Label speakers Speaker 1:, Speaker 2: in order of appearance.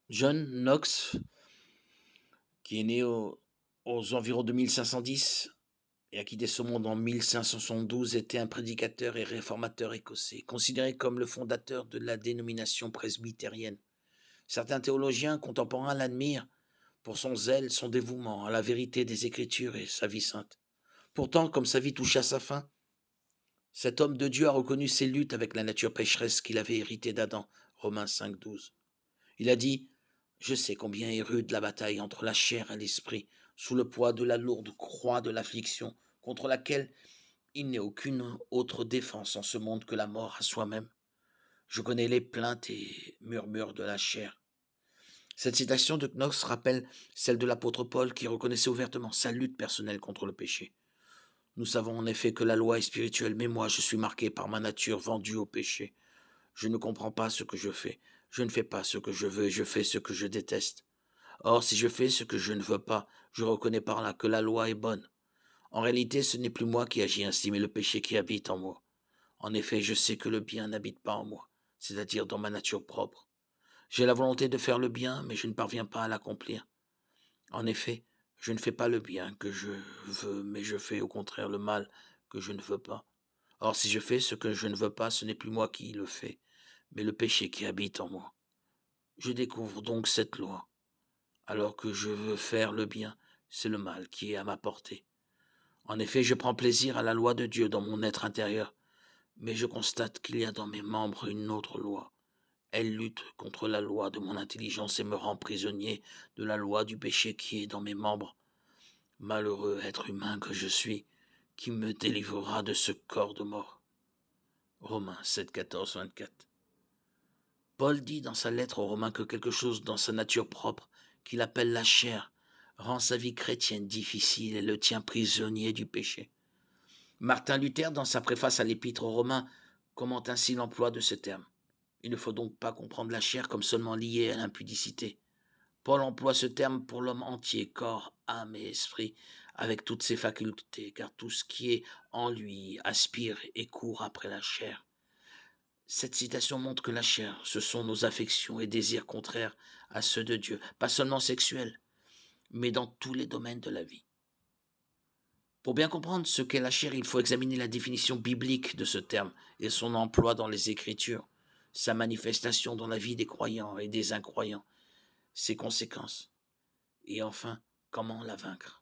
Speaker 1: John Knox, qui est né aux environs de 1510 et a quitté ce monde en 1572, était un prédicateur et réformateur écossais, considéré comme le fondateur de la dénomination presbytérienne. Certains théologiens contemporains l'admirent pour son zèle, son dévouement à la vérité des Écritures et sa vie sainte. Pourtant, comme sa vie touchait à sa fin, cet homme de Dieu a reconnu ses luttes avec la nature pécheresse qu'il avait héritée d'Adam, Romains 5,12. Il a dit: Je sais combien est rude la bataille entre la chair et l'esprit, sous le poids de la lourde croix de l'affliction, contre laquelle il n'est aucune autre défense en ce monde que la mort à soi-même. Je connais les plaintes et murmures de la chair. Cette citation de Knox rappelle celle de l'apôtre Paul qui reconnaissait ouvertement sa lutte personnelle contre le péché. Nous savons en effet que la loi est spirituelle, mais moi je suis marqué par ma nature vendue au péché. Je ne comprends pas ce que je fais. Je ne fais pas ce que je veux et je fais ce que je déteste. Or, si je fais ce que je ne veux pas, je reconnais par là que la loi est bonne. En réalité, ce n'est plus moi qui agis ainsi, mais le péché qui habite en moi. En effet, je sais que le bien n'habite pas en moi, c'est-à-dire dans ma nature propre. J'ai la volonté de faire le bien, mais je ne parviens pas à l'accomplir. En effet, je ne fais pas le bien que je veux, mais je fais au contraire le mal que je ne veux pas. Or, si je fais ce que je ne veux pas, ce n'est plus moi qui le fais, mais le péché qui habite en moi. Je découvre donc cette loi. Alors que je veux faire le bien, c'est le mal qui est à ma portée. En effet, je prends plaisir à la loi de Dieu dans mon être intérieur, mais je constate qu'il y a dans mes membres une autre loi. Elle lutte contre la loi de mon intelligence et me rend prisonnier de la loi du péché qui est dans mes membres. Malheureux être humain que je suis, qui me délivrera de ce corps de mort. Romains 7, 14, 24. Paul dit dans sa lettre aux Romains que quelque chose dans sa nature propre, qu'il appelle la chair, rend sa vie chrétienne difficile et le tient prisonnier du péché. Martin Luther, dans sa préface à l'Épître aux Romains, commente ainsi l'emploi de ce terme. Il ne faut donc pas comprendre la chair comme seulement liée à l'impudicité. Paul emploie ce terme pour l'homme entier, corps, âme et esprit, avec toutes ses facultés, car tout ce qui est en lui aspire et court après la chair. Cette citation montre que la chair, ce sont nos affections et désirs contraires à ceux de Dieu, pas seulement sexuels, mais dans tous les domaines de la vie. Pour bien comprendre ce qu'est la chair, il faut examiner la définition biblique de ce terme et son emploi dans les Écritures, sa manifestation dans la vie des croyants et des incroyants, ses conséquences, et enfin, comment la vaincre.